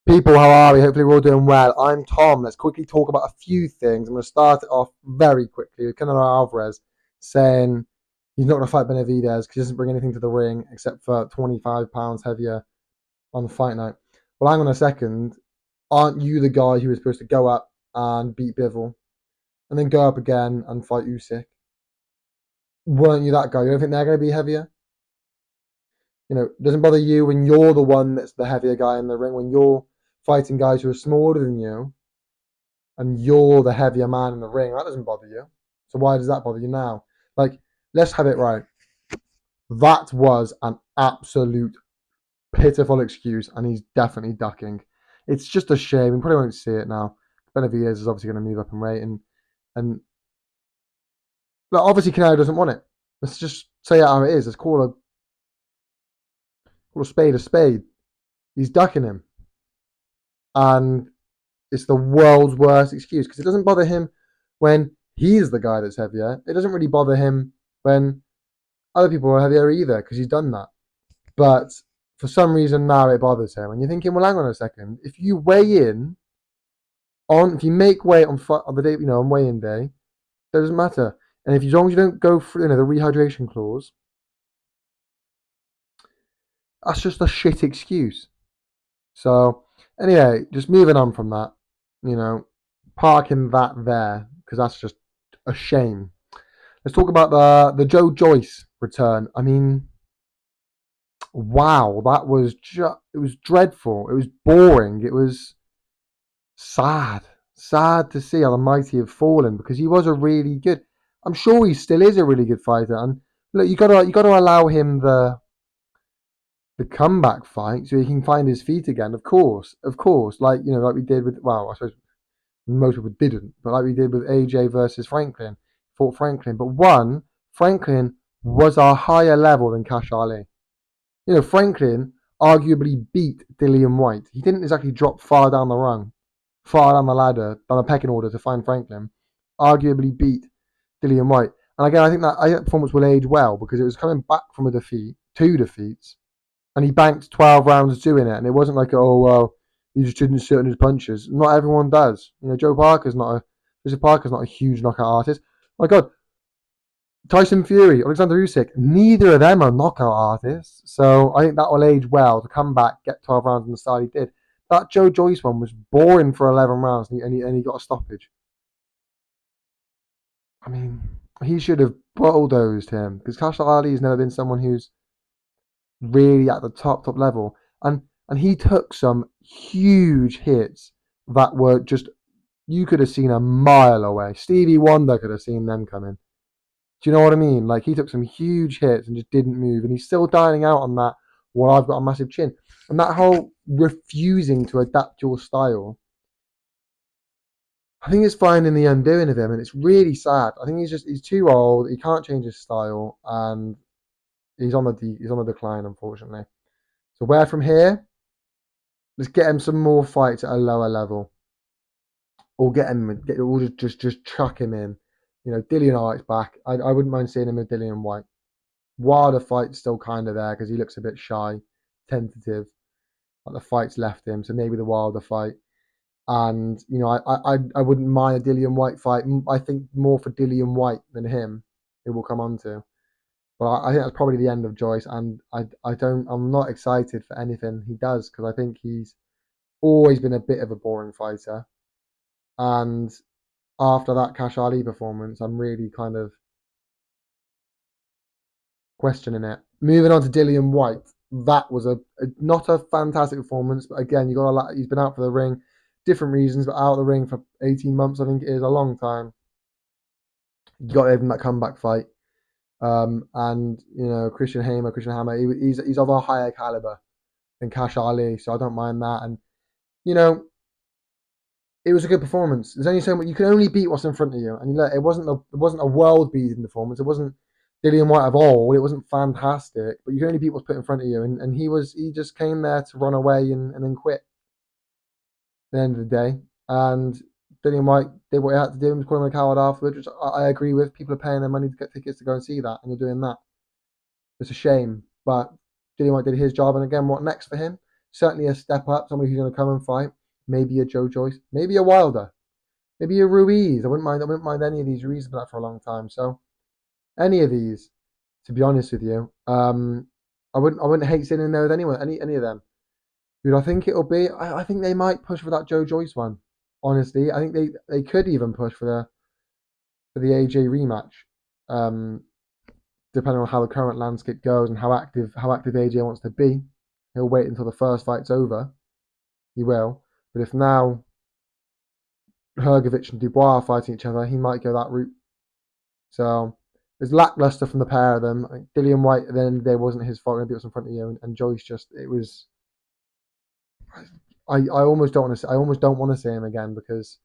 People, how are we? Hopefully we're all doing well. I'm Tom. Let's quickly talk about a few things. I'm going to start it off very quickly with Canelo Alvarez saying he's not going to fight Benavidez because he doesn't bring anything to the ring except for 25 pounds heavier on the fight night. Well, hang on a second. Aren't you the guy who was supposed to go up and beat Bivol and then go up again and fight Usyk? Weren't you that guy? You don't think they're going to be heavier? You know, it doesn't bother you when you're the one that's the heavier guy in the ring, when you're fighting guys who are smaller than you and you're the heavier man in the ring. That doesn't bother you. So why does that bother you now? Like, let's have it right. That was an absolute pitiful excuse, and he's definitely ducking. It's just a shame. We probably won't see it now. Benavidez is obviously going to move up in rate, and but obviously Canelo doesn't want it. Let's just say it how it is. Let's call a spade a spade. He's ducking him, and it's the world's worst excuse because it doesn't bother him when he's the guy that's heavier. It doesn't really bother him when other people are heavier either because he's done that. But for some reason now it bothers him. And you're thinking, well, hang on a second. If you make weight on the day, on weigh-in day, it doesn't matter. And as long as you don't go through, the rehydration clause, that's just a shit excuse. So anyway, just moving on from that, parking that there because that's just a shame. Let's talk about the Joyce return. I mean, wow, it was dreadful. It was boring. It was sad to see how the mighty have fallen because he was a really good. I'm sure he still is a really good fighter. And look, you gotta allow him the comeback fight so he can find his feet again. Of course, like we did with. Well, I suppose most people didn't, but like we did with AJ versus Franklin, fought Franklin. But Franklin was a higher level than Cash Ali. Franklin arguably beat Dillian Whyte. He didn't exactly drop far down the ladder, down the pecking order to find Franklin. Arguably beat Dillian Whyte. And again, I think that performance will age well because it was coming back from two defeats, and he banked 12 rounds doing it. And it wasn't like, oh, well, he just didn't sit on his punches. Not everyone does. Joseph Parker's not a huge knockout artist. My God, Tyson Fury, Alexander Usyk, neither of them are knockout artists. So I think that will age well to come back, get 12 rounds in the style he did. That Joyce one was boring for 11 rounds and he got a stoppage. I mean, he should have bulldozed him because Cash Ali has never been someone who's really at the top level. And he took some huge hits that were just, you could have seen a mile away. Stevie Wonder could have seen them coming. Do you know what I mean? Like, he took some huge hits and just didn't move, and he's still dining out on that. Well, I've got a massive chin, and that whole refusing to adapt your style. I think it's finding the undoing of him, and it's really sad. I think he's too old. He can't change his style, and he's on the decline, unfortunately. So where from here? Let's get him some more fights at a lower level, or just chuck him in. Dillian Whyte's back. I wouldn't mind seeing him with Dillian Whyte. Wilder fight's still kind of there because he looks a bit shy, tentative. Like the fight's left him, so maybe the Wilder fight. And I wouldn't mind a Dillian Whyte fight. I think more for Dillian Whyte than him. It will come on to. But I think that's probably the end of Joyce, and I'm not excited for anything he does because I think he's always been a bit of a boring fighter. And after that Cash Ali performance, I'm really kind of questioning it. Moving on to Dillian Whyte, that was not a fantastic performance, but again, he's been out for the ring, different reasons, but out of the ring for 18 months, I think it is a long time. You got to give him that comeback fight, and Christian Hammer, he's of a higher caliber than Cash Ali, so I don't mind that. And it was a good performance. There's only so much you can only beat what's in front of you, and look, it wasn't a world beating performance. It wasn't Dillian Whyte of old. It wasn't fantastic, but you can only beat what's put in front of you. And he just came there to run away and then quit at the end of the day. And Dillian Whyte did what he had to do and was calling him a coward afterwards, which I agree with. People are paying their money to get tickets to go and see that, and you're doing that. It's a shame, but Dillian Whyte did his job. And again, what next for him? certainly a step up, somebody who's going to come and fight. Maybe a Joyce, maybe a Wilder, maybe a Ruiz. I wouldn't mind any of these. Ruiz has been out for a long time, so any of these, to be honest with you, I wouldn't hate sitting in there with anyone, any of them. Who do I think it'll be? I think they might push for that Joyce one. Honestly, I think they could even push for the AJ rematch. Um, Depending on how the current landscape goes and how active AJ wants to be, he'll wait until the first fight's over. He will. But if now Hrgovic and Dubois are fighting each other, he might go that route. So there's lackluster from the pair of them. I think Dillian Whyte at the end of the day wasn't his fault. Maybe it was in front of you, and Joyce just it was. I almost don't want to. I almost don't want to see him again because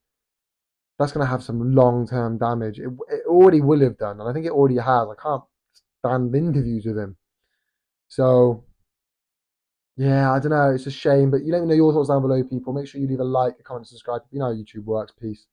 that's going to have some long term damage. It already will have done, and I think it already has. I can't stand interviews with him. So yeah, I don't know. It's a shame, but you let me know your thoughts down below, people. Make sure you leave a like, a comment, subscribe. You know how YouTube works. Peace.